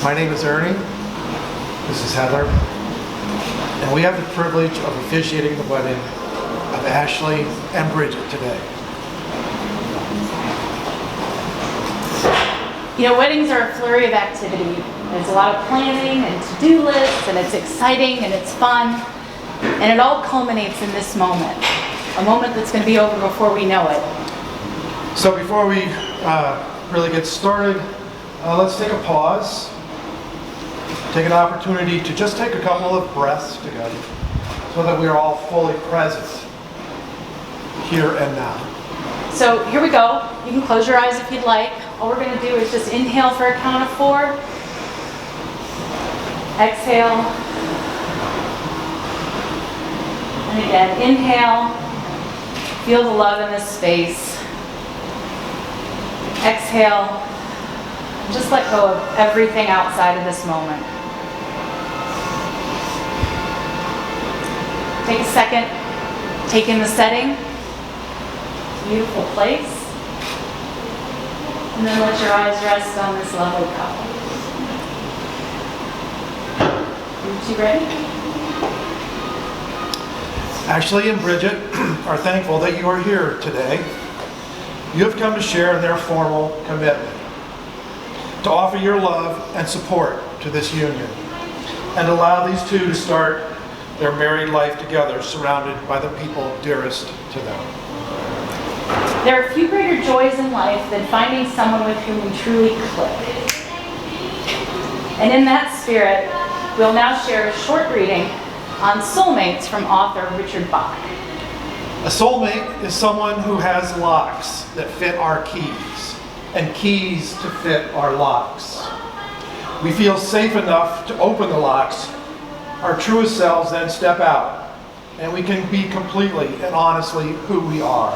My name is Ernie. This is Heather. And we have the privilege of officiating the wedding of Ashley and Bridgette today. You know, weddings are a flurry of activity. There's a lot of planning and to-do lists, and it's exciting and it's fun. And it all culminates in this moment, a moment that's going to be over before we know it. So before we really get started, let's take a pause. Take an opportunity to just take a couple of breaths together so that we are all fully present here and now. So here we go. You can close your eyes if you'd like. All we're going to do is just inhale for a count of 4. Exhale. And again, inhale. Feel the love in this space. Exhale. Just let go of everything outside of this moment. Take a second, take in the setting. It's a beautiful place. And then let your eyes rest on this lovely couple. You two ready? Ashley and Bridgette are thankful that you are here today. You have come to share in their formal commitment to offer your love and support to this union and allow these two to start their married life together, surrounded by the people dearest to them. There are few greater joys in life than finding someone with whom we truly click. And in that spirit, we'll now share a short reading on soulmates from author Richard Bach. A soulmate is someone who has locks that fit our keys and keys to fit our locks. We feel safe enough to open the locks. Our truest selves then step out, and we can be completely and honestly who we are.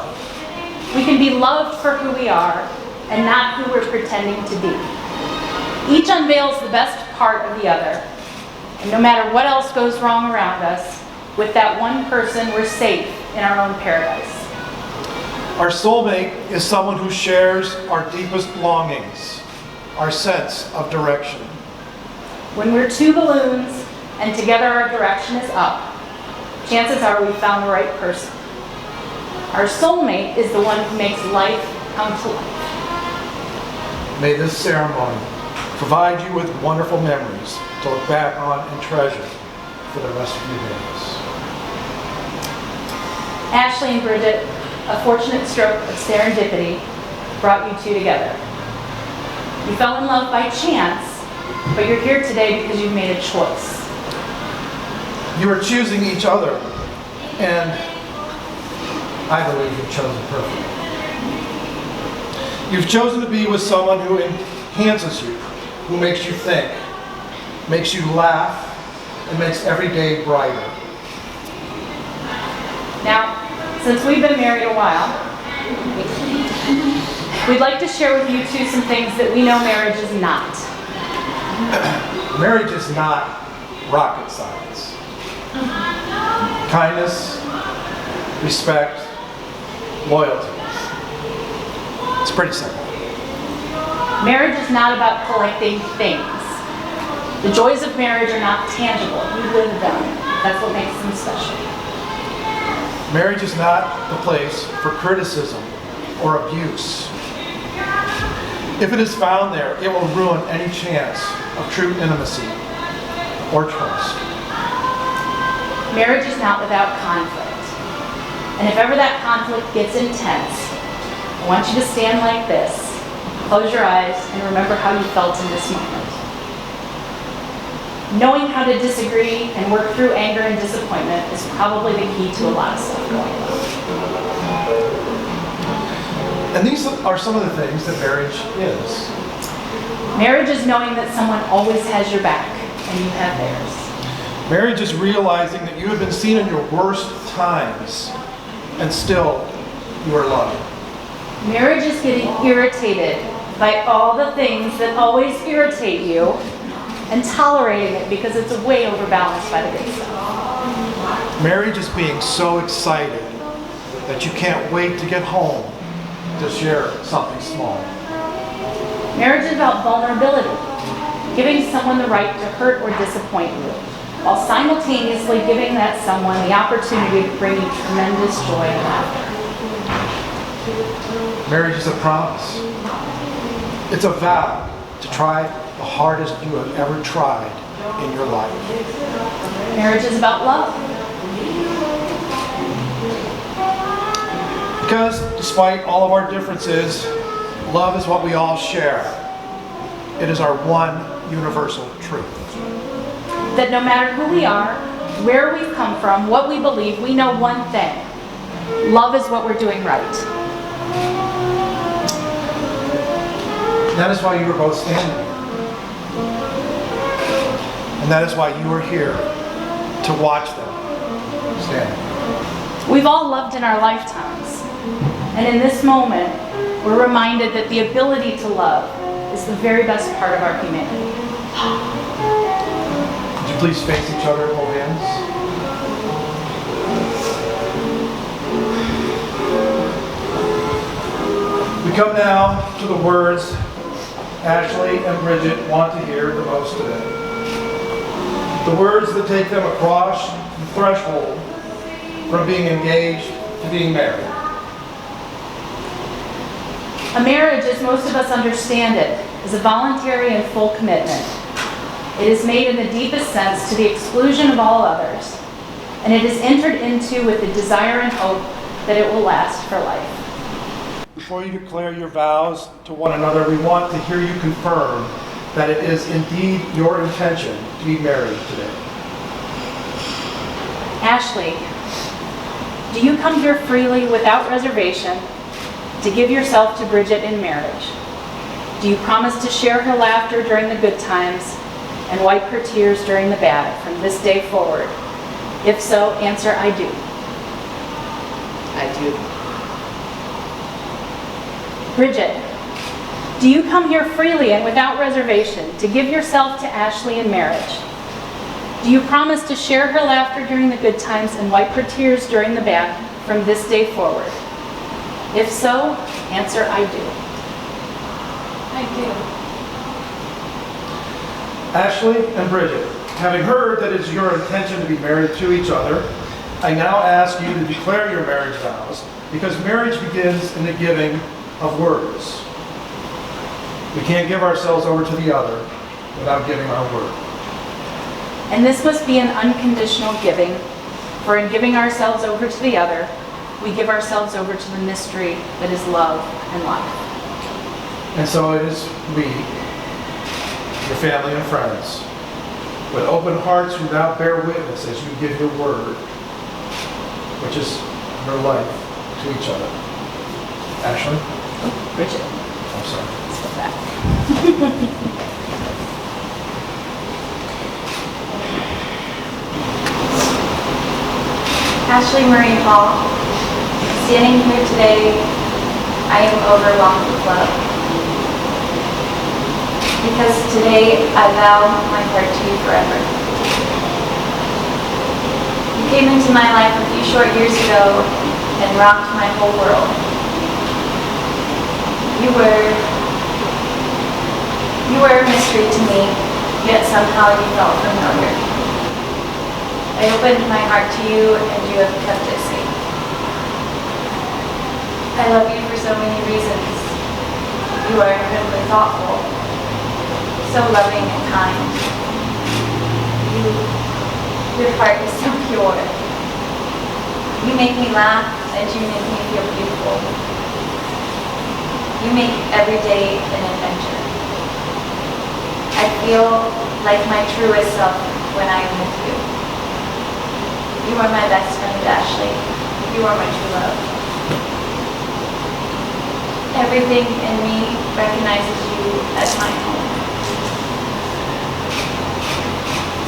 We can be loved for who we are and not who we're pretending to be. Each unveils the best part of the other. And no matter what else goes wrong around us, with that one person, we're safe in our own paradise. Our soulmate is someone who shares our deepest longings, our sense of direction. When we're two balloons and together our direction is up, chances are we found the right person. Our soulmate is the one who makes life come to life. May this ceremony provide you with wonderful memories to look back on and treasure for the rest of your days. Ashley and Bridgette, a fortunate stroke of serendipity brought you two together. You fell in love by chance, but you're here today because you've made a choice. You are choosing each other, and I believe you've chosen perfectly. You've chosen to be with someone who enhances you, who makes you think, makes you laugh, and makes every day brighter. Now, since we've been married a while, we'd like to share with you two some things that we know marriage is not. Marriage is not rocket science. Kindness, respect, loyalty. It's pretty simple. Marriage is not about collecting things. The joys of marriage are not tangible. You live them. That's what makes them special. Marriage is not the place for criticism or abuse. If it is found there, it will ruin any chance of true intimacy or trust. Marriage is not without conflict. And if ever that conflict gets intense, I want you to stand like this, close your eyes, and remember how you felt in this moment. knowing how to disagree and work through anger and disappointment is probably the key to a lot of stuff going on. And these are some of the things that marriage is. Marriage is knowing that someone always has your back and you have theirs. Marriage is realizing that you have been seen in your worst times and still you are loved. Marriage is getting irritated by all the things that always irritate you and tolerating it because it's way overbalanced by the good stuff. Marriage is being so excited that you can't wait to get home to share something small. Marriage is about vulnerability, giving someone the right to hurt or disappoint you, while simultaneously giving that someone the opportunity to bring you tremendous joy and laughter. Marriage is a promise. It's a vow to try the hardest you have ever tried in your life. Marriage is about love. Because despite all of our differences, love is what we all share. It is our one universal truth. That no matter who we are, where we've come from, what we believe, we know one thing. Love is what we're doing right. That is why you are both standing here. And that is why you are here to watch them stand. We've all loved in our lifetimes. And in this moment, we're reminded that the ability to love is the very best part of our humanity. Would you please face each other and hold hands? We come now to the words Ashley and Bridgette want to hear the most today. The words that take them across the threshold from being engaged to being married. A marriage, as most of us understand it, is a voluntary and full commitment. It is made in the deepest sense to the exclusion of all others, and it is entered into with the desire and hope that it will last for life. Before you declare your vows to one another, we want to hear you confirm that it is indeed your intention to be married today. Ashley, do you come here freely without reservation to give yourself to Bridgette in marriage? Do you promise to share her laughter during the good times and wipe her tears during the bad from this day forward? If so, answer, I do. I do. Bridgette, do you come here freely and without reservation to give yourself to Ashley in marriage? Do you promise to share her laughter during the good times and wipe her tears during the bad from this day forward? If so, answer, I do. I do. Ashley and Bridgette, having heard that it is your intention to be married to each other, I now ask you to declare your marriage vows, because marriage begins in the giving of words. We can't give ourselves over to the other without giving our word. And this must be an unconditional giving, for in giving ourselves over to the other, we give ourselves over to the mystery that is love and life. And so it is we, your family and friends, with open hearts who now bear witness as you give your word, which is your life, to each other. Ashley? Bridgette, I'm sorry. let's go back. Ashley Marie Hall, standing here today, I am overwhelmed with love. Because today I vow my heart to you forever. You came into my life a few short years ago and rocked my whole world. You were a mystery to me, yet somehow you felt familiar. I opened my heart to you and you have kept it safe. I love you for so many reasons. You are incredibly thoughtful, so loving and kind. Your heart is so pure. You make me laugh and you make me feel beautiful. You make every day an adventure. I feel like my truest self when I am with you. You are my best friend, Ashley. You are my true love. Everything in me recognizes you as my home.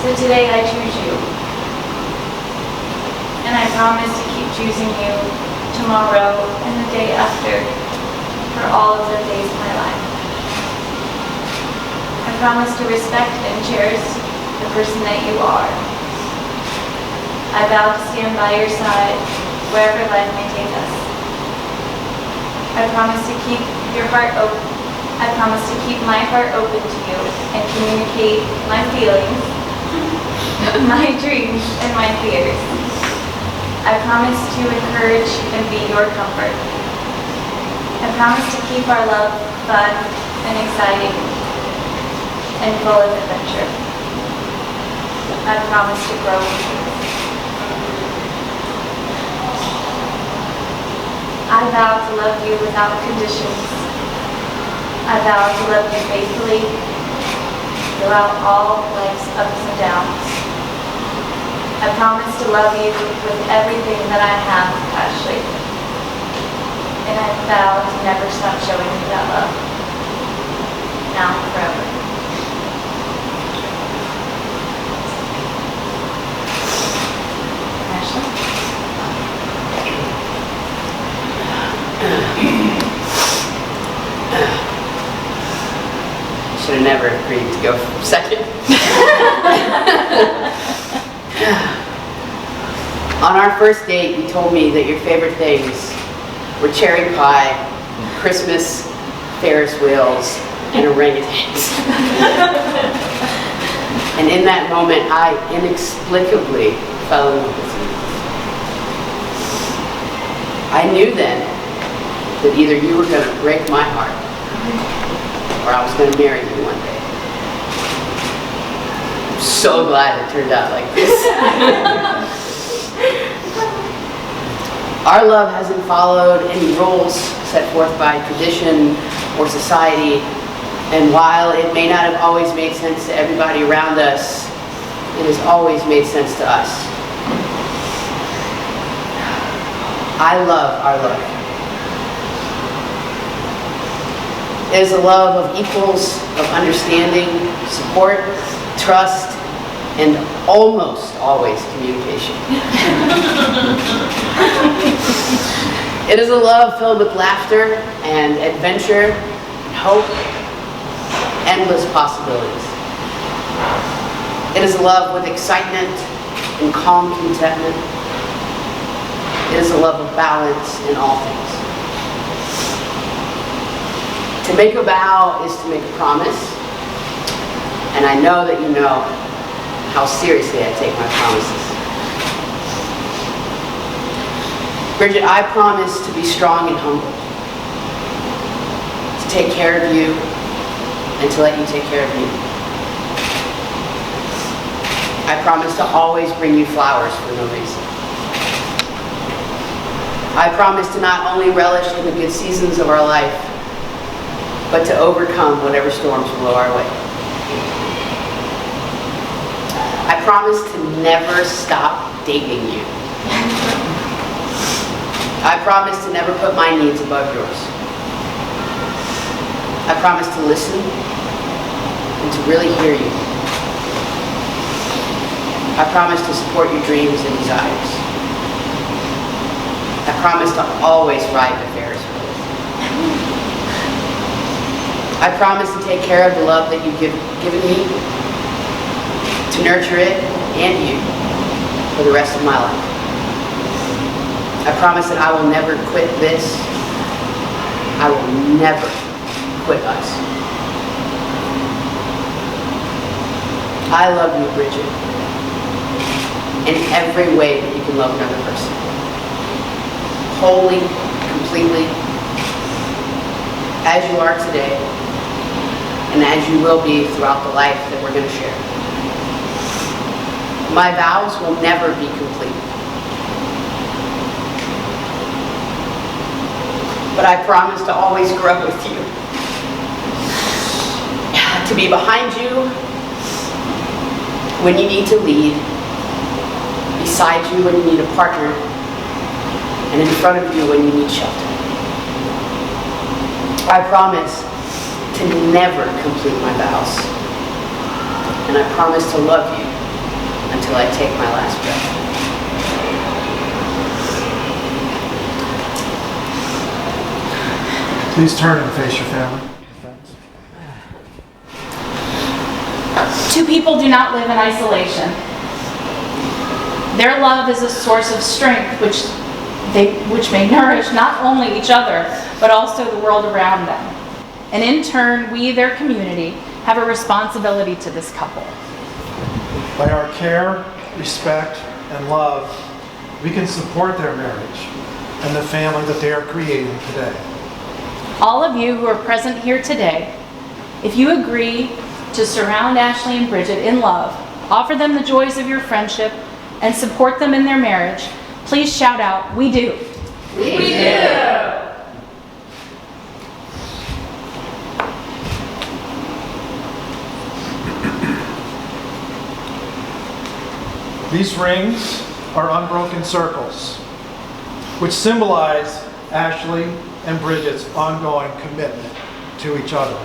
So today I choose you. And I promise to keep choosing you tomorrow and the day after for all of the days of my life. I promise to respect and cherish the person that you are. I vow to stand by your side wherever life may take us. I promise to keep your heart open. I promise to keep my heart open to you and communicate my feelings, my dreams, and my fears. I promise to encourage and be your comfort. I promise to keep our love fun and exciting and full of adventure. I promise to grow with you. I vow to love you without conditions. I vow to love you faithfully throughout all life's ups and downs. I promise to love you with everything that I have, Ashley. And I vow to never stop showing you that love. Now and forever. Ashley? Should have never agreed to go second. On our first date, you told me that your favorite things were cherry pie, Christmas, Ferris wheels, and orangutans. And in that moment, I inexplicably fell in love with you. I knew then that either you were going to break my heart or I was going to marry you one day. I'm so glad it turned out like this. Our love hasn't followed any rules set forth by tradition or society, and while it may not have always made sense to everybody around us, it has always made sense to us. I love our love. It is a love of equals, of understanding, support, trust, and almost always communication. It is a love filled with laughter and adventure, hope, endless possibilities. It is a love with excitement and calm contentment. It is a love of balance in all things. To make a vow is to make a promise, and I know that you know how seriously I take my promises. Bridgette, I promise to be strong and humble, to take care of you, and to let you take care of me. I promise to always bring you flowers for no reason. I promise to not only relish in the good seasons of our life, but to overcome whatever storms blow our way. I promise to never stop dating you. I promise to never put my needs above yours. I promise to listen and to really hear you. I promise to support your dreams and desires. I promise to always ride the Ferris wheel. I promise to take care of the love that you've given me, to nurture it and you for the rest of my life. I promise that I will never quit this. I will never quit us. I love you, Bridgette, in every way that you can love another person. Wholly, completely, as you are today, and as you will be throughout the life that we're going to share. My vows will never be complete. But I promise to always grow with you. To be behind you, when you need to lead, beside you when you need a partner, and in front of you when you need shelter. I promise to never complete my vows, and I promise to love you until I take my last breath. Please turn and face your family. Two people do not live in isolation. Their love is a source of strength which may nourish not only each other, but also the world around them. And in turn, we, their community, have a responsibility to this couple. By our care, respect, and love, we can support their marriage and the family that they are creating today. All of you who are present here today, if you agree to surround Ashley and Bridgette in love, offer them the joys of your friendship, and support them in their marriage, please shout out, "We do." We do. These rings are unbroken circles, which symbolize Ashley and Bridgette's ongoing commitment to each other.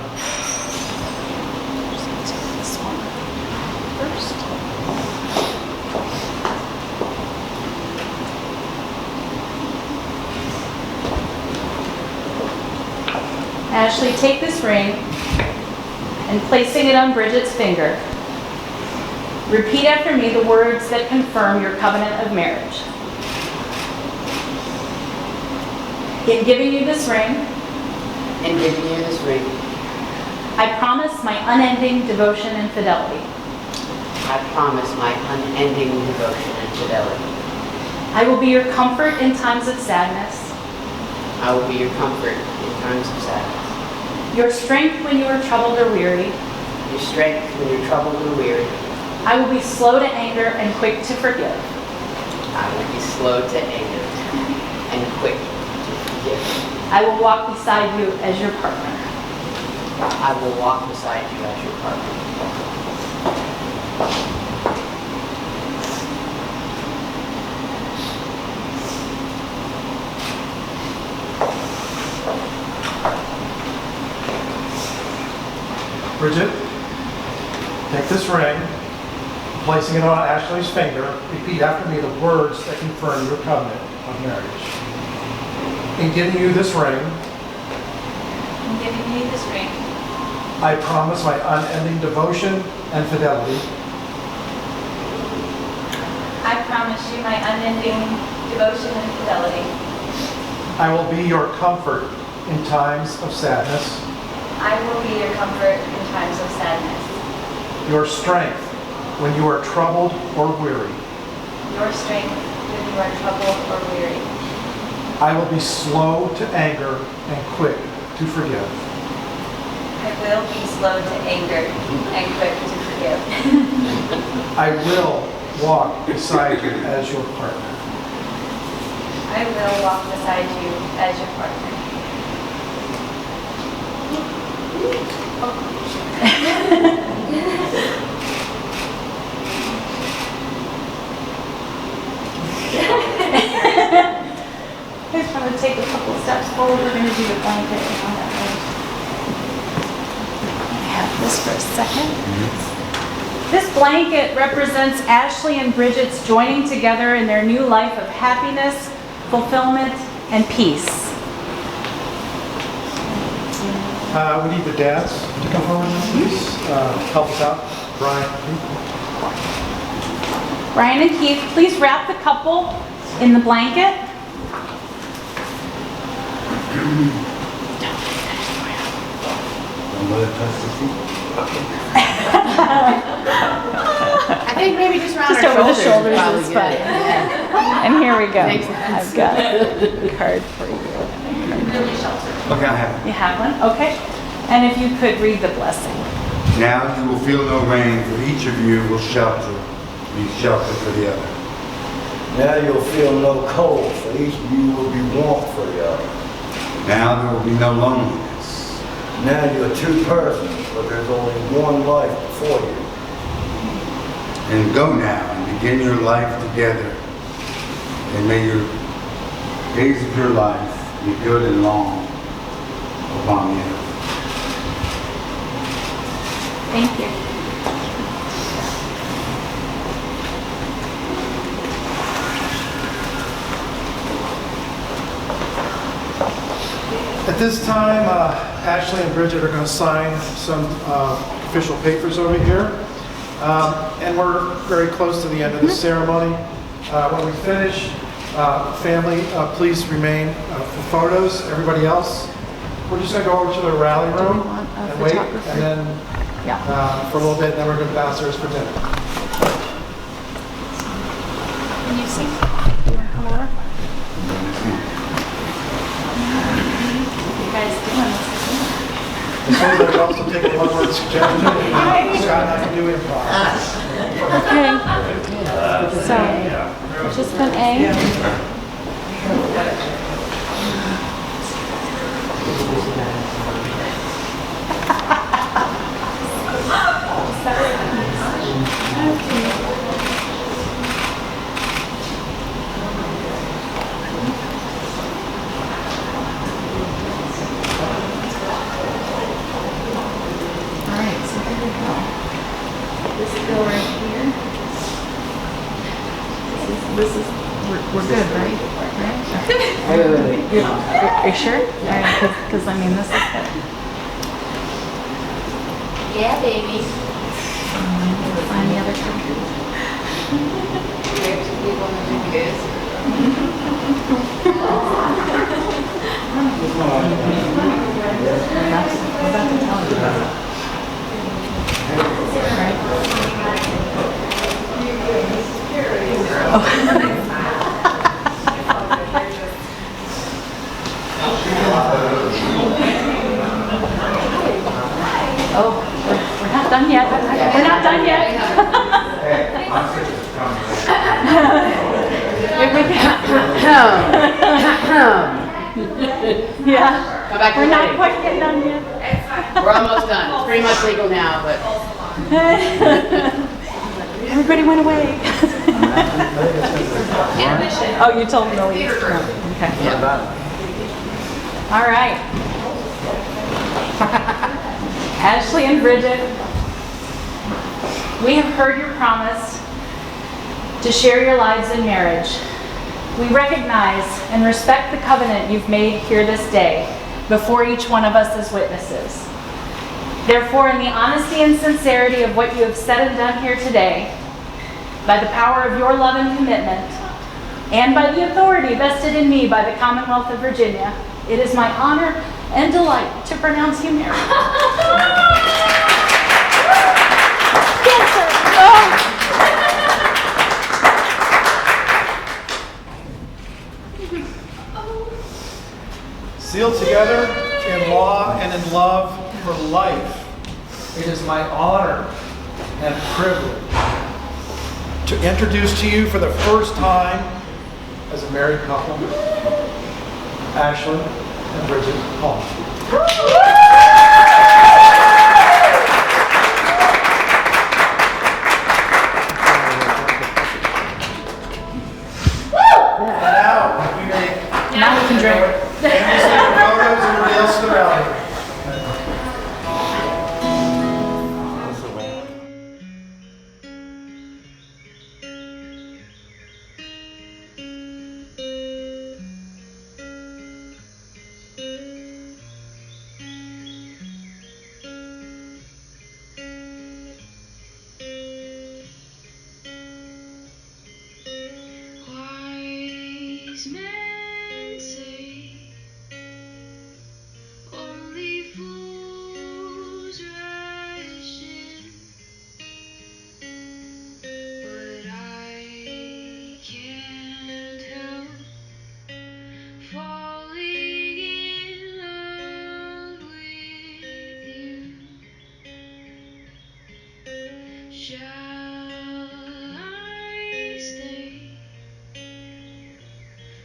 This one first. Ashley, take this ring and placing it on Bridgette's finger, repeat after me the words that confirm your covenant of marriage. In giving you this ring, I promise my unending devotion and fidelity. I promise my unending devotion and fidelity. I will be your comfort in times of sadness, I will be your comfort in times of sadness. your strength when you are troubled or weary. Your strength when you're troubled or weary. I will be slow to anger and quick to forgive. I will be slow to anger and quick to forgive. I will walk beside you as your partner. I will walk beside you as your partner. Bridgette, take this ring, placing it on Ashley's finger, repeat after me the words that confirm your covenant of marriage. In giving you this ring, I promise my unending devotion and fidelity. I promise you my unending devotion and fidelity. I will be your comfort in times of sadness, I will be your comfort in times of sadness, your strength when you are troubled or weary. your strength when you are troubled or weary. I will be slow to anger and quick to forgive. I will be slow to anger and quick to forgive. I will walk beside you as your partner. I will walk beside you as your partner. I just want to take a couple of steps forward. We're going to do the blanket and all that. I have this for a second. This blanket represents Ashley and Bridgette's joining together in their new life of happiness, fulfillment, and peace. We need the dads to come forward now, please. Help us out. Brian. Brian and Keith, please wrap the couple in the blanket. I think maybe just around Just our over the shoulders is probably is good. fine. Yeah. And here we go. Makes sense. I've got a card for you. Really sheltered. Okay, I have You have one? Okay. And if you could read the blessing. it. Now you will feel no rain, for each of you will be shelter for the other. Now you'll feel no cold, for each of you will be warmth for the other. Now there will be no loneliness. Now you're two persons, but there's only one life before you. And go now and begin your life together. And may your days of your life be good and long upon the earth. Thank you. At this time, Ashley and Bridgette are going to sign some official papers over here. And we're very close to the end of the ceremony. When we finish, family, please remain for photos. Everybody else, we're just going to go over to the rally room and wait, and then for a little bit, and then we're going to downstairs for dinner. Can you see? You want to come over? You guys doing this? Some of them also take a one-word suggestion. Scott and I can do improv. Okay. So, participant A. Alright, so here we go. This bill right here. This is we're good, right? Right? Are you sure? Because I mean, this is good. Yeah, baby. Find the other country. We're about to tell you. Oh, we're not done yet. We're not done yet. Here we go. Yeah. Come back to We're the not wedding. quite getting done yet. We're almost done. It's pretty much legal now, but Everybody went away. Oh, you told them to leave. Okay. All right. Ashley and Bridgette, we have heard your promise to share your lives in marriage. We recognize and respect the covenant you've made here this day before each one of us as witnesses. Therefore, in the honesty and sincerity of what you have said and done here today, by the power of your love and commitment, and by the authority vested in me by the Commonwealth of Virginia, it is my honor and delight to pronounce you married. Yes, sir. Oh. Sealed together in law and in love for life, it is my honor and privilege to introduce to you for the first time as a married couple, Ashley and Bridgette Hall. Now we can drink. Families take photos, everybody else in the rally. Wise men say only fools rush in, but I can't help falling in love with you. Shall I stay?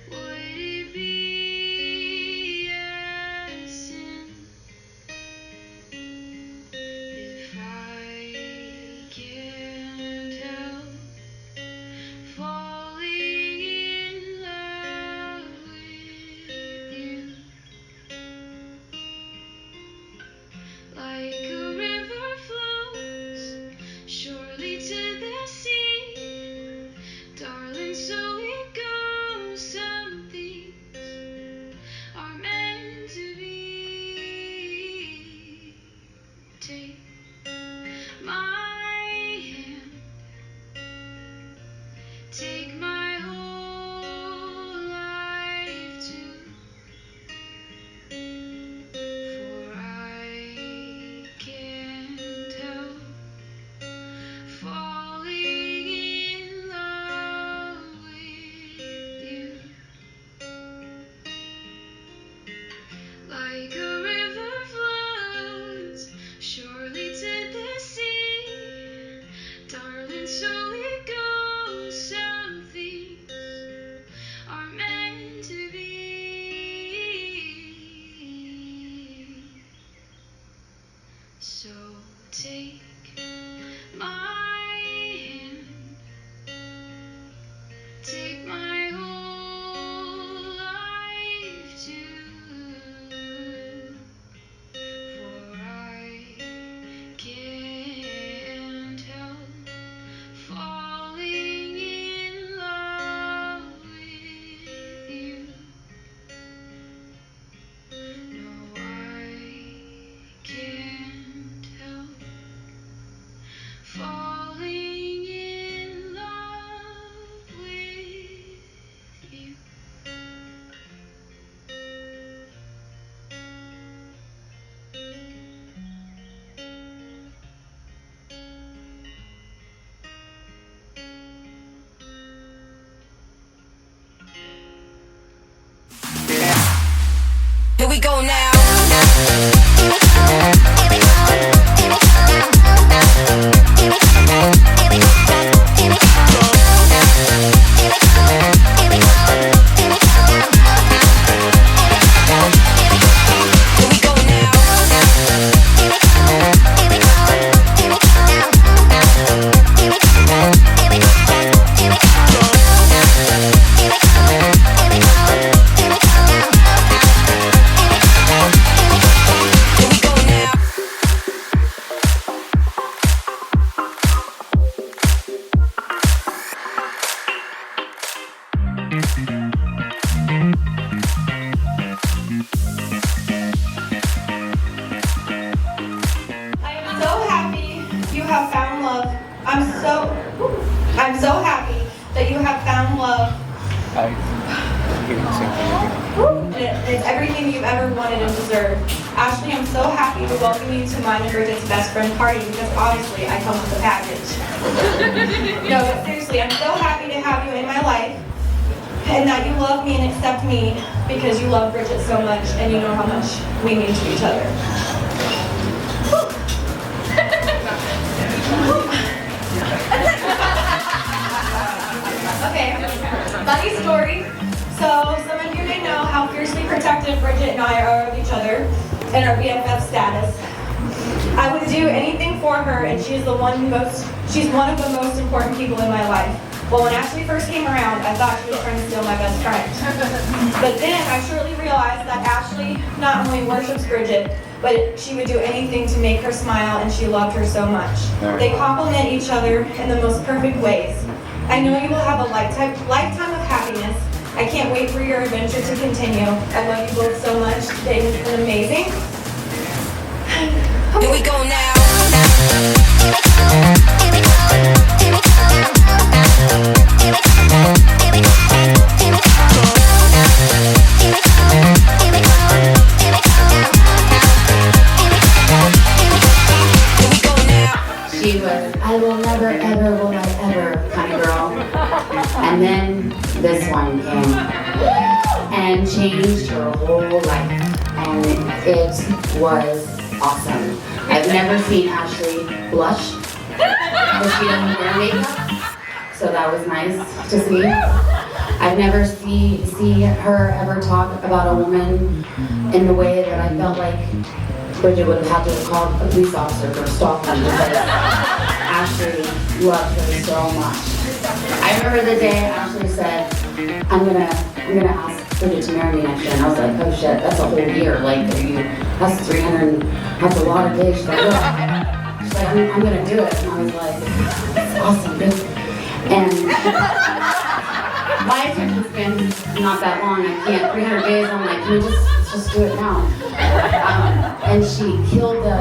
Would it be a sin if I can't help take my hand, take my whole life too, for I can't help falling in love with you. No, I can't help falling in love with you. Here we go now. I am so happy you have found love. I'm so happy that you have found love. It's everything you've ever wanted and deserved. Ashley, I'm so happy to welcome you to mine and Bridgette's best friend party because obviously I come with a package. No, but seriously, I'm so happy to have you in my life and that you love me and accept me because you love Bridgette so much and you know how much we mean to each other. Okay, funny story. So, some of you may know how fiercely protective Bridgette and I are of each other in our BFF status. I would do anything for her, and she's one of the most important people in my life. Well, when Ashley first came around, I thought she was trying to steal my best friend. But then I shortly realized that Ashley not only worships Bridgette, but she would do anything to make her smile, and she loved her so much. They complement each other in the most perfect ways. I know you will have a lifetime of happiness. I can't wait for your adventure to continue. I love you both so much. Today has been amazing. Here we go now. She was, I will never, ever, will I ever kind of girl. And then this one came and changed her whole life. And it was awesome. I've never seen Ashley blush because she doesn't wear makeup. So that was nice to see. I've never see her ever talk about a woman in the way that I felt like Bridgette would have had to have called a police officer for stalking because Ashley loved her so much. I remember the day Ashley said, I'm gonna ask Bridgette to marry me next year, and I was like, oh shit, that's a whole year. Like, that's a lot of days. She's like, look. She's like, I'm gonna do it. And I was like, that's awesome, dude. And my attention span's not that long. I can't. 300 days. I'm like, can we just do it now? And she killed the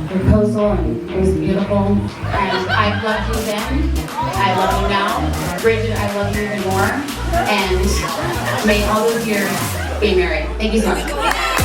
proposal, and it was beautiful. And I loved you then. I love you now. Bridgette, I love you even more. And may all those years be married. Thank you so much.